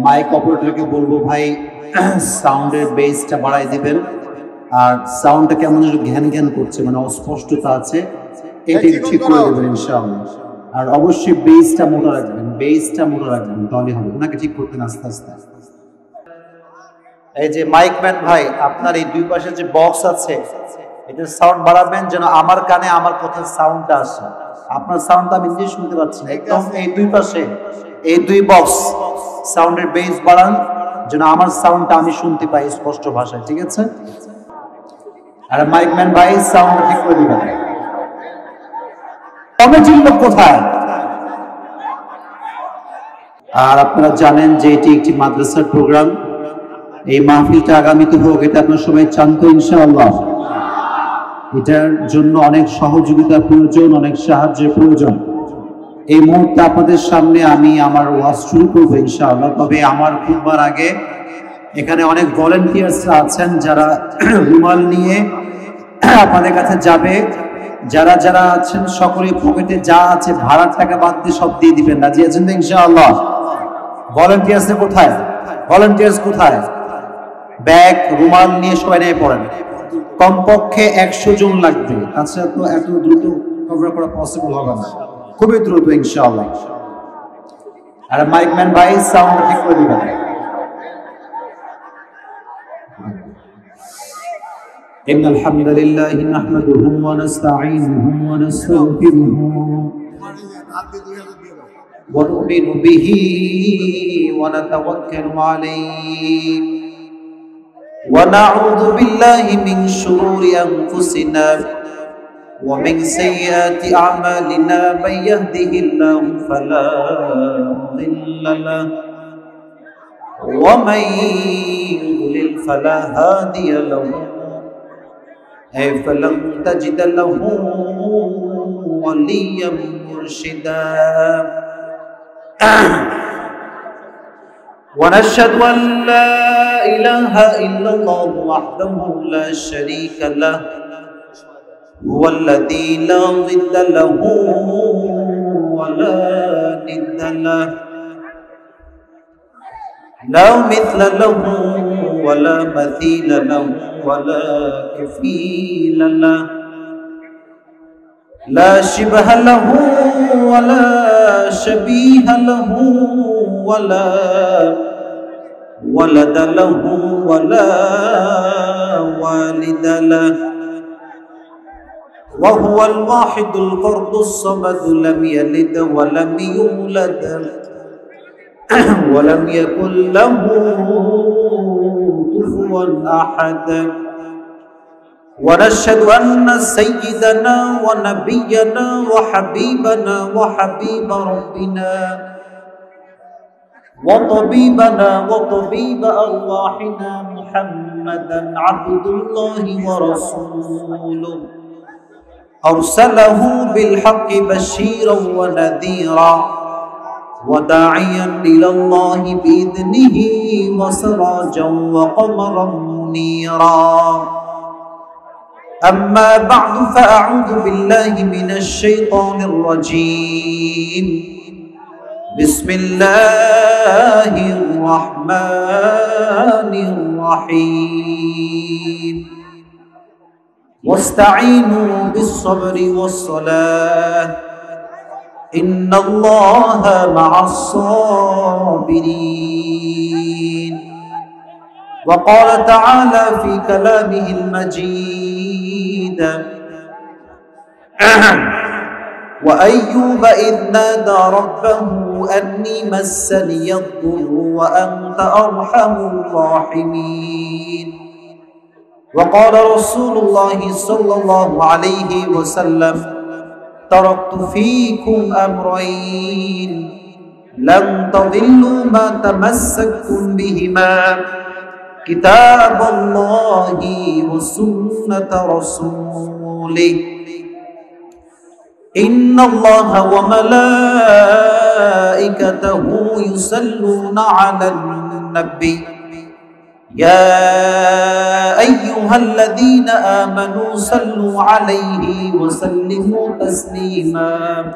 Mic অপারেটরকে বলবো ভাই সাউন্ডের বেসটা বাড়াই দিবেন, আর সাউন্ডটা কেমন যেন ঘ্যান ঘ্যান করছে, মানে অস্পষ্টতা আছে, এটা ঠিক করে দেবেন ইনশাআল্লাহ। আর অবশ্যই বেসটা মোটা রাখবেন, তাহলে হবে। ওনাকে ঠিক করতেন আস্তে আস্তে। এই যে মাইকম্যান ভাই, আপনার এই দুই পাশে যে বক্স আছে, এটা সাউন্ড বাড়াবেন যেন আমার কানে আমার কথার সাউন্ডটা আসে। আপনার সাউন্ডটা আমি নিজে শুনতে পাচ্ছি না, একদম এই দুই পাশে এই দুই বক্স সাউন্ডের বেস বাড়ান যেন আমার সাউন্ডটা আমি শুনতে পাই স্পষ্ট ভাষায়, ঠিক আছে? আর মাইকম্যান ভাই সাউন্ড ঠিক করে দিবেন। কমিটির লোক কোথায়? আর আপনারা জানেন যে এটি একটি মাদ্রাসার প্রোগ্রাম, এই মাহফিলটা আগামীতে হোক, এটা আপনারা সবাই চান তো ইনশাআল্লাহ? এটার জন্য অনেক সহযোগিতার প্রয়োজন, অনেক সাহায্যের প্রয়োজন। এই মুহূর্তে আপনাদের সামনে আমি আমার ওয়াজ শুরু করবো ইনশাআল্লাহ। তবে আমার খুববার আগে এখানে অনেক ভলেন্টিয়ার্সরা আছেন যারা রুমাল নিয়ে আপনাদের কাছে যাবে। যারা যারা আছেন সকলের পকেটে যা আছে ভাড়ার টাকা বাদ দিয়ে সব দিয়ে দিবেন। রাজি আছেন তো ইনশাআল্লাহ? ভলেন্টিয়ার্স কোথায়? ভলেন্টিয়ার্স কোথায়? ব্যাগ রুমাল নিয়ে সবাই নিয়ে পড়েন। কমপক্ষে 100 জন লাগবে, তাছাড়া তো এত দ্রুত কভার করা পসিবল হবে না, খুবই দ্রুত ইনশাআল্লাহ। আর মাইকম্যান ভাই সাউন্ড ঠিক করে দিবেন। إن الحمد لله نحمده ونستعينه ونستغفره ونؤمن به ونتوكل عليه ونعوذ بالله من شرور أنفسنا ومن سيئات أعمالنا من يهده الله فلا مضل له ومن يضلل فلا هادي له فلن تجد له وليا مرشدا ونشهد أن لا إله إلا الله وحده لا شريك له هو الذي لا ضد له ولا ند له لا مثل له ولا مثيل له ولا كفيل له لا شبه له ولا شبيه له ولا ولد له ولا والد له وهو الواحد الفرد الصمد لم يلد ولم يولد ولم يكن له كفوا أحد ونشهد أن سيدنا ونبينا وحبيبنا وحبيب ربنا وطبيبنا وطبيب أرواحنا محمدا عبد الله ورسوله أرسله بالحق بشيرا ونذيرا وداعيا إلى الله بإذنه وسراجا وقمرا منيرا أما بعد فأعوذ بالله من الشيطان الرجيم بسم الله الرحمن الرحيم واستعينوا بالصبر والصلاة إن الله مع الصابرين وقال تعالى في كلامه المجيد وأيوب إذ نادى ربه أني مسني الضر وأنت أرحم الراحمين وقال رسول الله صلى الله عليه وسلم تركت فيكم أمرين لن تضلوا ما تمسكتم بهما كتاب الله وسنة رسوله إن الله وملائكته يصلون على النبي يا أيها الذين آمنوا صلوا عليه وسلموا تسليما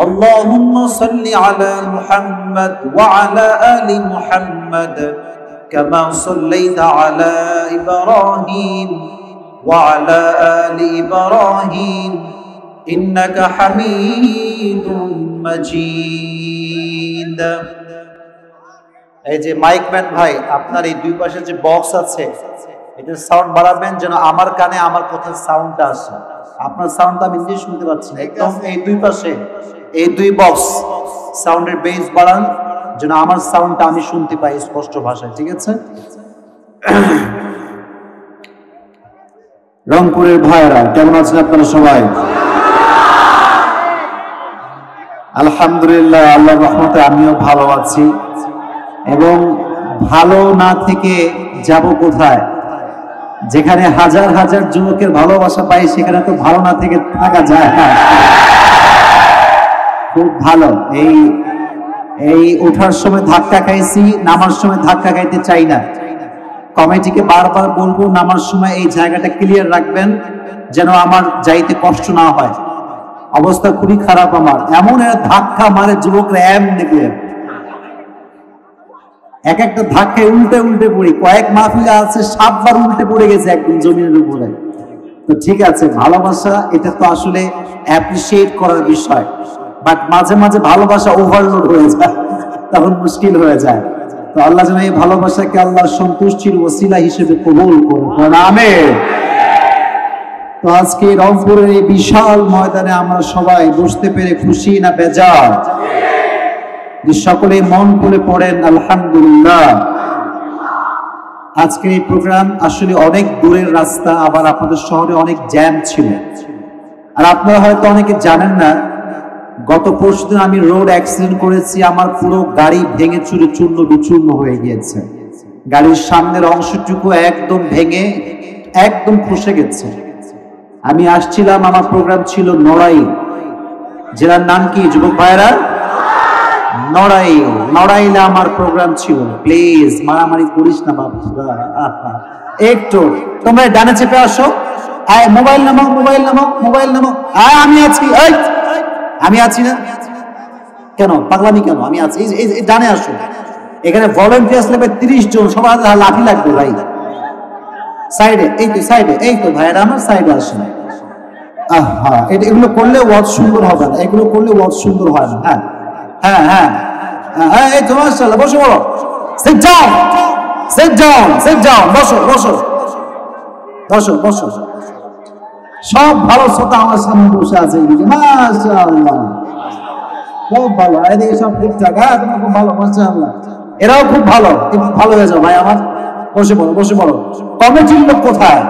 اللهم صل على محمد وعلى آل محمد كما صليت على إبراهيم وعلى آل إبراهيم إنك حميد مجيد এই যে মাইকম্যান ভাই আপনার এই দুই পাশে যে বক্স আছে এটা সাউন্ড বাড়াবেন যেন আমার কানে আমার কথার সাউন্ডটা আসে আপনার সাউন্ডটা আমি নিজে শুনতে পাচ্ছি না একদম এই দুই পাশে এই দুই বক্স সাউন্ডের বেস বাড়ান যেন আমার সাউন্ডটা আমি শুনতে পাই স্পষ্ট ভাষায় ঠিক আছে রংপুরের ভাইরা কেমন আছেন আপনারা সবাই আলহামদুলিল্লাহ আল্লাহর রহমতে আমিও ভালো আছি এবং ভালো না থেকে যাব কোথায় যেখানে হাজার হাজার যুবকের ভালোবাসা পাই সেখানে তো ভালো না থেকে থাকা যায় না খুব ভালো এই ওঠার সময় ধাক্কা খাইছি নামার সময় ধাক্কা খাইতে চাই না কমিটিকে বারবার বলবো নামার সময় এই জায়গাটা ক্লিয়ার রাখবেন যেন আমার যাইতে কষ্ট না হয় অবস্থা খুবই খারাপ আমার এমন একটা ধাক্কা মারে যুবকরা এমনি এক একটা ধাক্কায় উল্টে উল্টে পড়ি কয়েক মাহফিলে আছে 7 বার উল্টে পড়ে গেছে একদম জমিনের উপরে তো ঠিক আছে ভালোবাসা এটা তো আসলে অ্যাপ্রিশিয়েট করার বিষয় বাট মাঝে মাঝে ভালোবাসা ওভারলোড হয়ে যায় তখন মুশকিল হয়ে যায় তো আল্লাহ যেন এই ভালোবাসাকে আল্লাহর সন্তুষ্টির ওসিলা হিসেবে কবুল করুন আমিন তো আজকে রংপুরের এই বিশাল ময়দানে আমরা সবাই বসতে পেরে খুশি না বেজার সকলে মন খুলে পড়েন আলহামদুলিল্লাহ আজকের এই প্রোগ্রাম আসলে অনেক দূরের রাস্তা আবার আপনাদের শহরে অনেক জ্যাম ছিল আর আপনারা হয়তো অনেকে জানেন না গত পরশুদিন আমি রোড অ্যাক্সিডেন্ট করেছি আমার পুরো গাড়ি ভেঙে চুরে চূর্ণ বিচূর্ণ হয়ে গিয়েছে গাড়ির সামনের অংশটুকু একদম ভেঙে একদম খসে গেছে আমি আসছিলাম আমার প্রোগ্রাম ছিল নড়াইল জেলার নাম কি যুবক ভাইরা নড়াইলে আমার প্রোগ্রাম ছিল প্লিজ মারামারি করিস না বাবা একটু তোমরা ডানে চেপে আসো মোবাইল নামাও আমি আছি না কেন পাগলামি কেন আমি আছি এই ডানে আসো এখানে ভলান্টিয়ার্স লাগবে 30 জন সবার লাঠি লাগবে ভাই সাইডে এই তো ভাইরা আমার সাইডে আসে এগুলো করলে ওয়াজ সুন্দর হবে না এগুলো করলে ওয়াজ সুন্দর হয় না হ্যাঁ এই তো মাশাআল্লাহ বসো বলো sit down বসো সব ভালো শ্রোতা আমার সামনে বসে আছে মাশাআল্লাহ খুব ভালো এদিকে সব ঠিকঠাক তুমি খুব ভালো মাশাআল্লাহ এরাও খুব ভালো হয়ে যাও ভাই আমার বসে বলো কমিটির লোক কোথায়